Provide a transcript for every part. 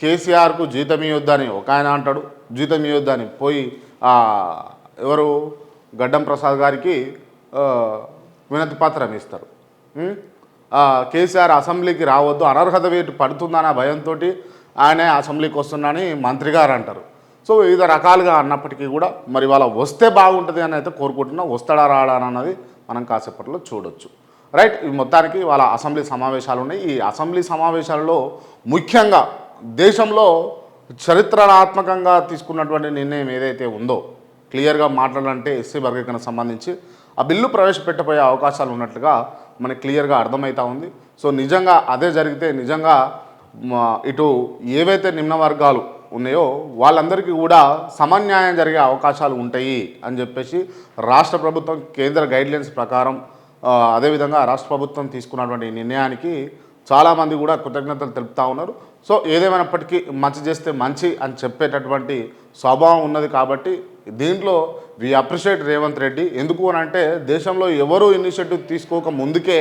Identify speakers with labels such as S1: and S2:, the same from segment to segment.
S1: కేసీఆర్కు జీతం ఇవ్వద్దని ఒక ఆయన అంటాడు, జీతం ఇవ్వద్దని పోయి ఎవరు గడ్డం ప్రసాద్ గారికి వినతి పత్రం ఇస్తారు. కేసీఆర్ అసెంబ్లీకి రావద్దు, అనర్హత వేటు పడుతుందన్న భయంతో ఆయనే అసెంబ్లీకి వస్తున్నానని మంత్రి గారు అంటారు. సో వివిధ రకాలుగా అన్నప్పటికీ కూడా మరి వాళ్ళ వస్తే బాగుంటుంది అని అయితే కోరుకుంటున్నా. వస్తాడా రాడా అన్నది మనం కాసేపట్లో చూడొచ్చు. రైట్. ఈ మొత్తానికి వాళ్ళ అసెంబ్లీ సమావేశాలు ఉన్నాయి. ఈ అసెంబ్లీ సమావేశాలలో ముఖ్యంగా దేశంలో చరిత్రాత్మకంగా తీసుకున్నటువంటి నిర్ణయం ఏదైతే ఉందో క్లియర్గా మాట్లాడాలంటే ఎస్సీ వర్గీకరణకు సంబంధించి ఆ బిల్లు ప్రవేశపెట్టబోయే అవకాశాలు ఉన్నట్లుగా మనకి క్లియర్గా అర్థమవుతూ ఉంది. సో నిజంగా అదే జరిగితే నిజంగా ఇటు ఏవైతే నిమ్న వర్గాలు ఉన్నాయో వాళ్ళందరికీ కూడా సమన్యాయం జరిగే అవకాశాలు ఉంటాయి అని చెప్పేసి రాష్ట్ర ప్రభుత్వం కేంద్ర గైడ్లైన్స్ ప్రకారం అదేవిధంగా రాష్ట్ర ప్రభుత్వం తీసుకున్నటువంటి నిర్ణయానికి చాలామంది కూడా కృతజ్ఞతలు తెలుపుతూ ఉన్నారు. సో ఏదేమైనప్పటికీ మంచి చేస్తే మంచి అని చెప్పేటటువంటి స్వభావం ఉన్నది కాబట్టి దీంట్లో వి అప్రిషియేట్ రేవంత్ రెడ్డి. ఎందుకు అని అంటే దేశంలో ఎవరు ఇనిషియేటివ్ తీసుకోక ముందుకే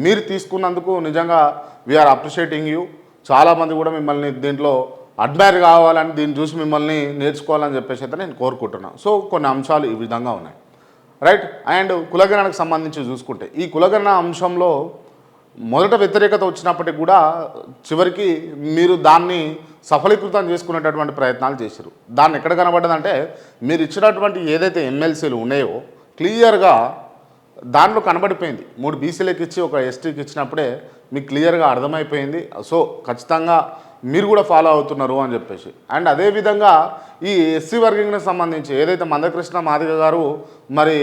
S1: మీరు తీసుకున్నందుకు నిజంగా వీఆర్ అప్రిషియేటింగ్ యూ. చాలామంది కూడా మిమ్మల్ని దీంట్లో అడ్మైర్ కావాలని దీన్ని చూసి మిమ్మల్ని నేర్చుకోవాలని చెప్పేసి అయితే నేను కోరుకుంటున్నాను. సో కొన్ని అంశాలు ఈ విధంగా ఉన్నాయి. రైట్. అండ్ కులగణనకు సంబంధించి చూసుకుంటే ఈ కులగణన అంశంలో మొదట వ్యతిరేకత వచ్చినప్పటికీ కూడా చివరికి మీరు దాన్ని సఫలీకృతం చేసుకునేటటువంటి ప్రయత్నాలు చేశారు. దాన్ని ఎక్కడ కనబడ్డదంటే మీరు ఇచ్చినటువంటి ఏదైతే ఎమ్మెల్సీలు ఉన్నాయో క్లియర్గా దాంట్లో కనబడిపోయింది. 3 బీసీలకు ఇచ్చి ఒక ఎస్టీకి ఇచ్చినప్పుడే మీకు క్లియర్గా అర్థమైపోయింది. సో ఖచ్చితంగా మీరు కూడా ఫాలో అవుతున్నారు అని చెప్పేసి. అండ్ అదేవిధంగా ఈ ఎస్సీ వర్గీకరణకు సంబంధించి ఏదైతే మందకృష్ణ మాదిగ గారు మరి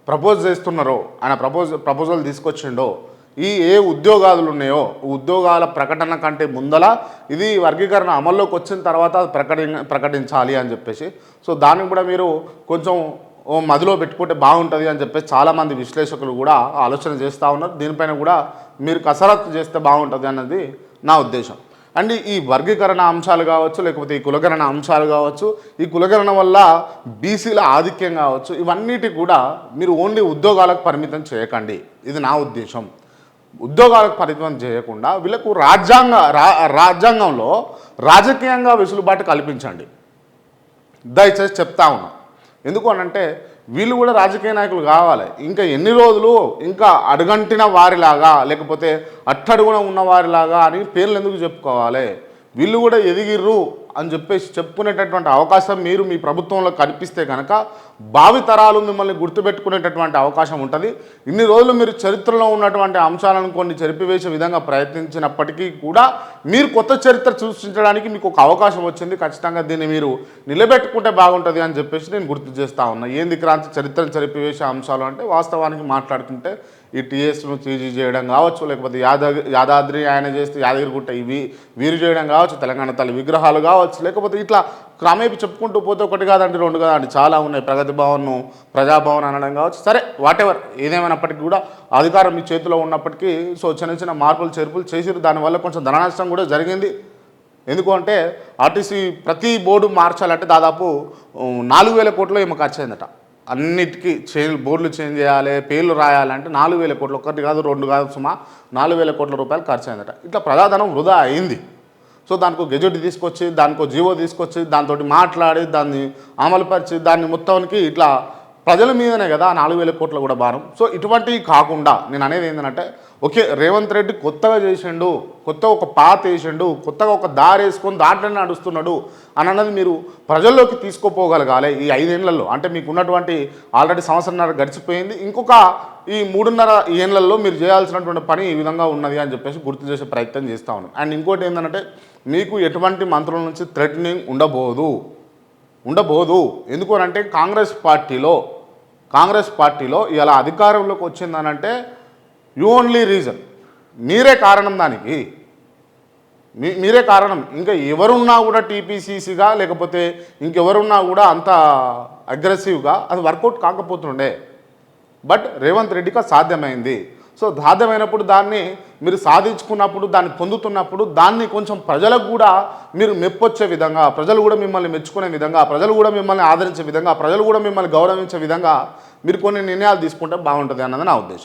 S1: ప్రపోజ్ చేస్తున్నారో ఆయన ప్రపోజల్ తీసుకొచ్చిండో ఏ ఉద్యోగాలు ఉన్నాయో ఉద్యోగాల ప్రకటన కంటే ముందల ఇది వర్గీకరణ అమల్లోకి వచ్చిన తర్వాత ప్రకటించాలి అని చెప్పేసి. సో దాన్ని కూడా మీరు కొంచెం మదిలో పెట్టుకుంటే బాగుంటుంది అని చెప్పేసి చాలామంది విశ్లేషకులు కూడా ఆలోచన చేస్తూ ఉన్నారు. దీనిపైన కూడా మీరు కసరత్తు చేస్తే బాగుంటుంది అన్నది నా ఉద్దేశం. అండ్ ఈ వర్గీకరణ అంశాలు కావచ్చు లేకపోతే ఈ కులగణన అంశాలు కావచ్చు, ఈ కులగణన వల్ల బీసీల ఆధిక్యం కావచ్చు, ఇవన్నిటి కూడా మీరు ఓన్లీ ఉద్యోగాలకు పరిమితం చేయకండి. ఇది నా ఉద్దేశం. ఉద్యోగాలకు పరిమితం చేయకుండా వీళ్ళకు రాజ్యాంగంలో రాజకీయంగా వెసులుబాటు కల్పించండి. దయచేసి చెప్తా ఉన్నా. ఎందుకు అనంటే వీళ్ళు కూడా రాజకీయ నాయకులు కావాలి. ఇంకా ఎన్ని రోజులు ఇంకా అడుగంటిన వారిలాగా లేకపోతే అట్టడుగున ఉన్నవారిలాగా అని పేర్లు ఎందుకు చెప్పుకోవాలి? వీళ్ళు కూడా ఎదిగిర్రు అని చెప్పేసి చెప్పుకునేటటువంటి అవకాశం మీరు మీ ప్రభుత్వంలో కనిపిస్తే కనుక భావితరాలు మిమ్మల్ని గుర్తుపెట్టుకునేటటువంటి అవకాశం ఉంటుంది. ఇన్ని రోజులు మీరు చరిత్రలో ఉన్నటువంటి అంశాలను కొన్ని చెరిపివేసే విధంగా ప్రయత్నించినప్పటికీ కూడా మీరు కొత్త చరిత్ర సృష్టించడానికి మీకు ఒక అవకాశం వచ్చింది. ఖచ్చితంగా దీన్ని మీరు నిలబెట్టుకుంటే బాగుంటుంది అని చెప్పేసి నేను గుర్తు చేస్తూ ఉన్నా. ఏంది క్రాంతి చరిత్రను చెరిపివేసే అంశాలు అంటే వాస్తవానికి మాట్లాడుకుంటే ఈ టీఎస్ను చీజీ చేయడం కావచ్చు లేకపోతే యాదాద్రి ఆయన చేస్తే యాదగిరిగుట్ట వీరు చేయడం కావచ్చు, తెలంగాణ తల్లి విగ్రహాలు కావచ్చు, లేకపోతే ఇట్లా క్రమేపీ చెప్పుకుంటూ పోతే ఒకటి కాదండి 2 కాదండి చాలా ఉన్నాయి. ప్రగతి భవన్ను ప్రజాభవన్ అనడం కావచ్చు. సరే వాటెవర్ ఏదేమైనప్పటికీ కూడా అధికారం మీ చేతిలో ఉన్నప్పటికీ సో చిన్న చిన్న మార్పులు చేర్పులు చేసిరు. దానివల్ల కొంచెం ధన నష్టం కూడా జరిగింది. ఎందుకు అంటే ఆర్టీసీ ప్రతి బోర్డు మార్చాలంటే దాదాపు 4,000 కోట్లు ఏమో ఖర్చు అయిందట. అన్నిటికీ బోర్డులు చేంజ్ చేయాలి, పేర్లు రాయాలంటే 4,000 కోట్లు, 1 కాదు 2 కాదు, సుమా 4,000 కోట్ల రూపాయలు ఖర్చు అయిందట. ఇట్లా ప్రజాధనం వృధా అయింది. సో దానికి గెజెట్ తీసుకొచ్చి దానికి జీవో తీసుకొచ్చి దాంతో మాట్లాడి దాన్ని అమలుపరిచి దాన్ని మొత్తానికి ఇట్లా ప్రజల మీదనే కదా 4,000 కోట్ల కూడా భారం. సో ఇటువంటివి కాకుండా నేను అనేది ఏంటంటే ఓకే రేవంత్ రెడ్డి కొత్తగా చేసిండు, కొత్తగా ఒక పాత వేసిండు, కొత్తగా ఒక దారి వేసుకొని దాంట్లోనే నడుస్తున్నాడు అని అన్నది మీరు ప్రజల్లోకి తీసుకోపోగలగాలి ఈ 5 ఏళ్లలో. అంటే మీకు ఉన్నటువంటి ఆల్రెడీ 1.5 సంవత్సరాలు గడిచిపోయింది. ఇంకొక ఈ 3.5 ఏళ్లలో మీరు చేయాల్సినటువంటి పని ఈ విధంగా ఉన్నది అని చెప్పేసి గుర్తు చేసే ప్రయత్నం చేస్తూ ఉన్నాను. అండ్ ఇంకోటి ఏంటంటే మీకు ఎటువంటి మంత్రుల నుంచి థ్రెటనింగ్ ఉండబోదు. ఎందుకు అనంటే కాంగ్రెస్ పార్టీలో ఇలా అధికారంలోకి వచ్చిందనంటే యూ ఓన్లీ రీజన్, మీరే కారణం. దానికి మీరే కారణం. ఇంకా ఎవరున్నా కూడా టీపీసీసీగా లేకపోతే ఇంకెవరున్నా కూడా అంత అగ్రెసివ్గా అది వర్కౌట్ కాకపోతుండే. బట్ రేవంత్ రెడ్డికి సాధ్యమైంది. సో సాధ్యమైనప్పుడు దాన్ని మీరు సాధించుకున్నప్పుడు దాన్ని పొందుతున్నప్పుడు దాన్ని కొంచెం ప్రజలకు కూడా మీరు మెప్పొచ్చే విధంగా, ప్రజలు కూడా మిమ్మల్ని మెచ్చుకునే విధంగా, ప్రజలు కూడా మిమ్మల్ని ఆదరించే విధంగా, ప్రజలు కూడా మిమ్మల్ని గౌరవించే విధంగా మీరు కొన్ని నిర్ణయాలు తీసుకుంటే బాగుంటుంది అన్నది నా ఉద్దేశం.